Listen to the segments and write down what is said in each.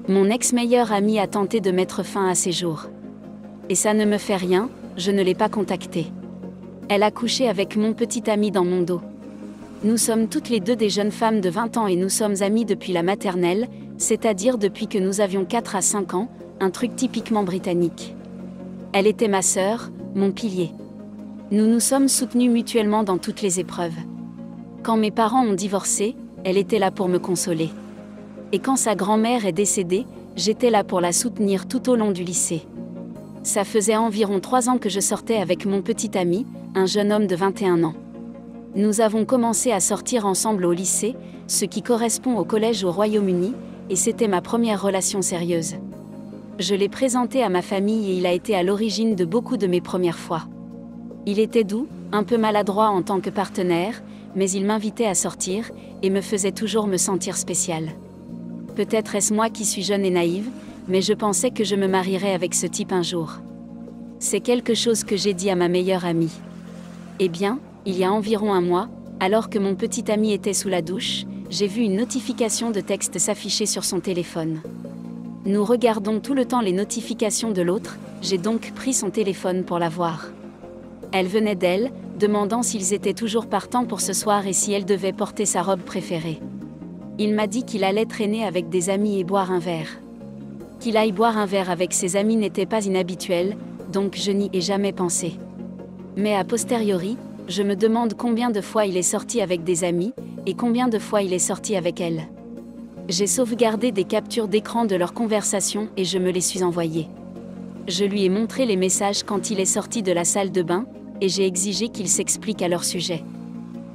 Mon ex-meilleure amie a tenté de mettre fin à ses jours. Et ça ne me fait rien, je ne l'ai pas contactée. Elle a couché avec mon petit ami dans mon dos. Nous sommes toutes les deux des jeunes femmes de 20 ans et nous sommes amies depuis la maternelle, c'est-à-dire depuis que nous avions 4 à 5 ans, un truc typiquement britannique. Elle était ma sœur, mon pilier. Nous nous sommes soutenus mutuellement dans toutes les épreuves. Quand mes parents ont divorcé, elle était là pour me consoler. Et quand sa grand-mère est décédée, j'étais là pour la soutenir tout au long du lycée. Ça faisait environ 3 ans que je sortais avec mon petit ami, un jeune homme de 21 ans. Nous avons commencé à sortir ensemble au lycée, ce qui correspond au collège au Royaume-Uni, et c'était ma première relation sérieuse. Je l'ai présenté à ma famille et il a été à l'origine de beaucoup de mes premières fois. Il était doux, un peu maladroit en tant que partenaire, mais il m'invitait à sortir, et me faisait toujours me sentir spéciale. Peut-être est-ce moi qui suis jeune et naïve, mais je pensais que je me marierais avec ce type un jour. C'est quelque chose que j'ai dit à ma meilleure amie. Eh bien, il y a environ un mois, alors que mon petit ami était sous la douche, j'ai vu une notification de texte s'afficher sur son téléphone. Nous regardons tout le temps les notifications de l'autre, j'ai donc pris son téléphone pour la voir. Elle venait d'elle, demandant s'ils étaient toujours partants pour ce soir et si elle devait porter sa robe préférée. Il m'a dit qu'il allait traîner avec des amis et boire un verre. Qu'il aille boire un verre avec ses amis n'était pas inhabituel, donc je n'y ai jamais pensé. Mais a posteriori, je me demande combien de fois il est sorti avec des amis, et combien de fois il est sorti avec elle. J'ai sauvegardé des captures d'écran de leur conversation et je me les suis envoyées. Je lui ai montré les messages quand il est sorti de la salle de bain, et j'ai exigé qu'il s'explique à leur sujet.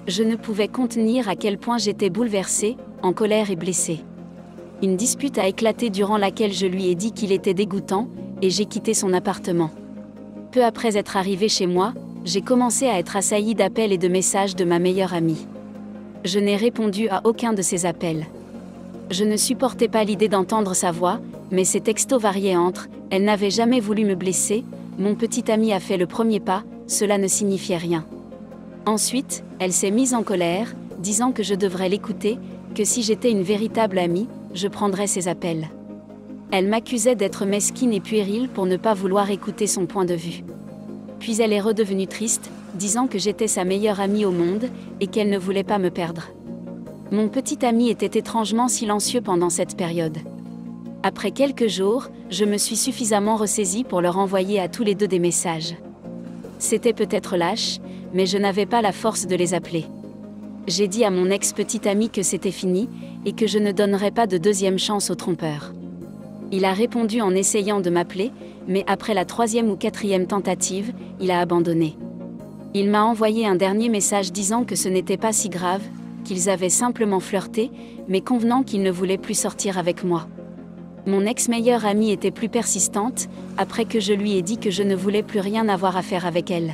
Je ne pouvais contenir à quel point j'étais bouleversée, en colère et blessée. Une dispute a éclaté durant laquelle je lui ai dit qu'il était dégoûtant, et j'ai quitté son appartement. Peu après être arrivée chez moi, j'ai commencé à être assaillie d'appels et de messages de ma meilleure amie. Je n'ai répondu à aucun de ces appels. Je ne supportais pas l'idée d'entendre sa voix, mais ses textos variaient entre « elle n'avait jamais voulu me blesser »,« mon petit ami a fait le premier pas », cela ne signifiait rien. Ensuite, elle s'est mise en colère, disant que je devrais l'écouter, que si j'étais une véritable amie, je prendrais ses appels. Elle m'accusait d'être mesquine et puérile pour ne pas vouloir écouter son point de vue. Puis elle est redevenue triste, disant que j'étais sa meilleure amie au monde, et qu'elle ne voulait pas me perdre. Mon petit ami était étrangement silencieux pendant cette période. Après quelques jours, je me suis suffisamment ressaisie pour leur envoyer à tous les deux des messages. C'était peut-être lâche, mais je n'avais pas la force de les appeler. J'ai dit à mon ex-petit ami que c'était fini, et que je ne donnerais pas de deuxième chance au trompeur. Il a répondu en essayant de m'appeler, mais après la 3e ou 4e tentative, il a abandonné. Il m'a envoyé un dernier message disant que ce n'était pas si grave, qu'ils avaient simplement flirté, mais convenant qu'il ne voulait plus sortir avec moi. Mon ex-meilleure amie était plus persistante, après que je lui ai dit que je ne voulais plus rien avoir à faire avec elle.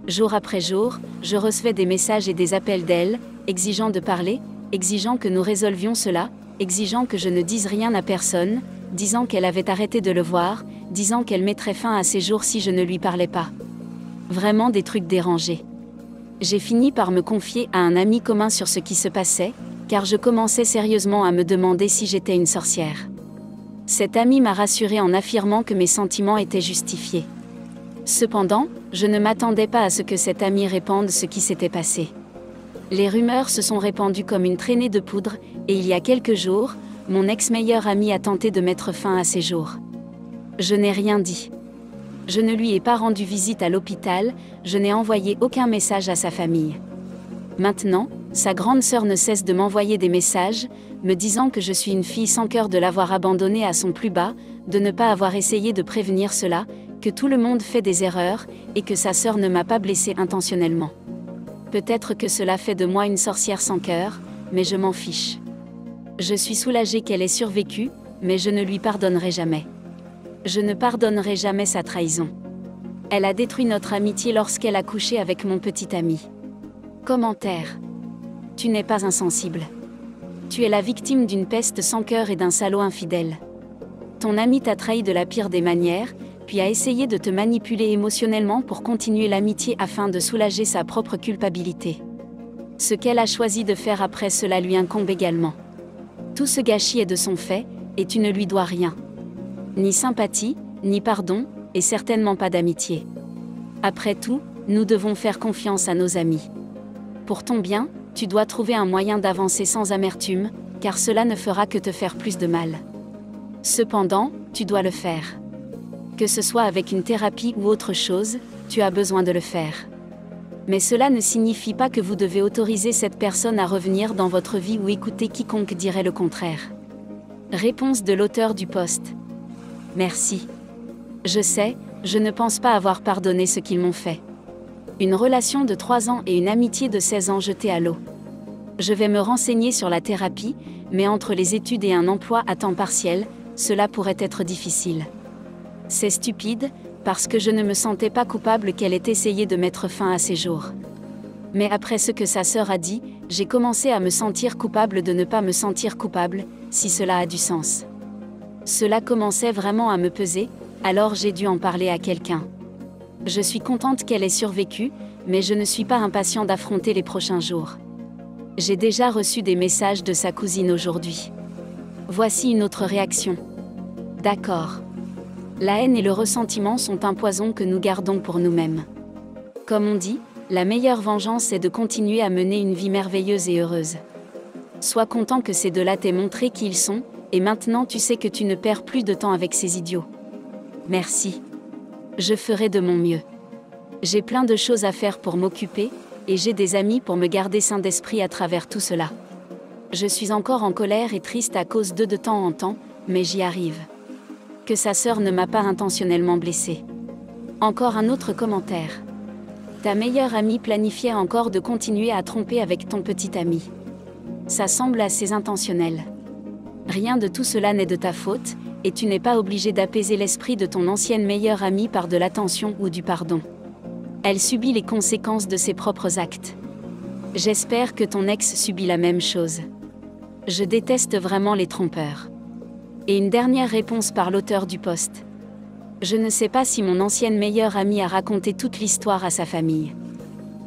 Jour après jour, je recevais des messages et des appels d'elle, exigeant de parler, exigeant que nous résolvions cela, exigeant que je ne dise rien à personne, disant qu'elle avait arrêté de le voir, disant qu'elle mettrait fin à ses jours si je ne lui parlais pas. Vraiment des trucs dérangés. J'ai fini par me confier à un ami commun sur ce qui se passait, car je commençais sérieusement à me demander si j'étais une sorcière. Cet ami m'a rassurée en affirmant que mes sentiments étaient justifiés. Cependant, je ne m'attendais pas à ce que cet ami répande ce qui s'était passé. Les rumeurs se sont répandues comme une traînée de poudre, et il y a quelques jours, mon ex-meilleure amie a tenté de mettre fin à ses jours. Je n'ai rien dit. Je ne lui ai pas rendu visite à l'hôpital, je n'ai envoyé aucun message à sa famille. Maintenant, sa grande sœur ne cesse de m'envoyer des messages, me disant que je suis une fille sans cœur de l'avoir abandonnée à son plus bas, de ne pas avoir essayé de prévenir cela, que tout le monde fait des erreurs, et que sa sœur ne m'a pas blessée intentionnellement. Peut-être que cela fait de moi une sorcière sans cœur, mais je m'en fiche. Je suis soulagée qu'elle ait survécu, mais je ne lui pardonnerai jamais. Je ne pardonnerai jamais sa trahison. Elle a détruit notre amitié lorsqu'elle a couché avec mon petit ami. Commentaire. Tu n'es pas insensible. Tu es la victime d'une peste sans cœur et d'un salaud infidèle. Ton ami t'a trahi de la pire des manières, puis a essayé de te manipuler émotionnellement pour continuer l'amitié afin de soulager sa propre culpabilité. Ce qu'elle a choisi de faire après cela lui incombe également. Tout ce gâchis est de son fait, et tu ne lui dois rien. Ni sympathie, ni pardon, et certainement pas d'amitié. Après tout, nous devons faire confiance à nos amis. Pour ton bien, tu dois trouver un moyen d'avancer sans amertume, car cela ne fera que te faire plus de mal. Cependant, tu dois le faire. Que ce soit avec une thérapie ou autre chose, tu as besoin de le faire. Mais cela ne signifie pas que vous devez autoriser cette personne à revenir dans votre vie ou écouter quiconque dirait le contraire. Réponse de l'auteur du post. Merci. Je sais, je ne pense pas avoir pardonné ce qu'ils m'ont fait. Une relation de 3 ans et une amitié de 16 ans jetée à l'eau. Je vais me renseigner sur la thérapie, mais entre les études et un emploi à temps partiel, cela pourrait être difficile. C'est stupide, parce que je ne me sentais pas coupable qu'elle ait essayé de mettre fin à ses jours. Mais après ce que sa sœur a dit, j'ai commencé à me sentir coupable de ne pas me sentir coupable, si cela a du sens. Cela commençait vraiment à me peser, alors j'ai dû en parler à quelqu'un. Je suis contente qu'elle ait survécu, mais je ne suis pas impatient d'affronter les prochains jours. J'ai déjà reçu des messages de sa cousine aujourd'hui. Voici une autre réaction. D'accord. La haine et le ressentiment sont un poison que nous gardons pour nous-mêmes. Comme on dit, la meilleure vengeance est de continuer à mener une vie merveilleuse et heureuse. Sois content que ces deux-là t'aient montré qui ils sont, et maintenant tu sais que tu ne perds plus de temps avec ces idiots. Merci. Je ferai de mon mieux. J'ai plein de choses à faire pour m'occuper, et j'ai des amis pour me garder sain d'esprit à travers tout cela. Je suis encore en colère et triste à cause d'eux de temps en temps, mais j'y arrive. Que sa sœur ne m'a pas intentionnellement blessée. Encore un autre commentaire. Ta meilleure amie planifiait encore de continuer à tromper avec ton petit ami. Ça semble assez intentionnel. Rien de tout cela n'est de ta faute, et tu n'es pas obligé d'apaiser l'esprit de ton ancienne meilleure amie par de l'attention ou du pardon. Elle subit les conséquences de ses propres actes. J'espère que ton ex subit la même chose. Je déteste vraiment les trompeurs. Et une dernière réponse par l'auteur du post. Je ne sais pas si mon ancienne meilleure amie a raconté toute l'histoire à sa famille.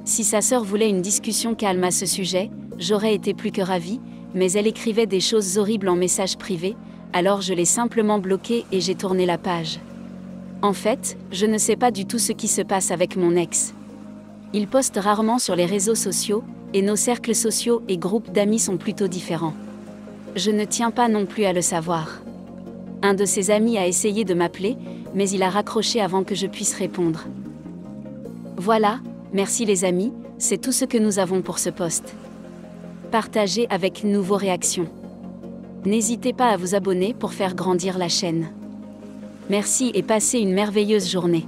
Si sa sœur voulait une discussion calme à ce sujet, j'aurais été plus que ravie, mais elle écrivait des choses horribles en message privé, alors je l'ai simplement bloquée et j'ai tourné la page. En fait, je ne sais pas du tout ce qui se passe avec mon ex. Il poste rarement sur les réseaux sociaux, et nos cercles sociaux et groupes d'amis sont plutôt différents. Je ne tiens pas non plus à le savoir. Un de ses amis a essayé de m'appeler, mais il a raccroché avant que je puisse répondre. Voilà, merci les amis, c'est tout ce que nous avons pour ce post. Partagez avec nous vos réactions. N'hésitez pas à vous abonner pour faire grandir la chaîne. Merci et passez une merveilleuse journée.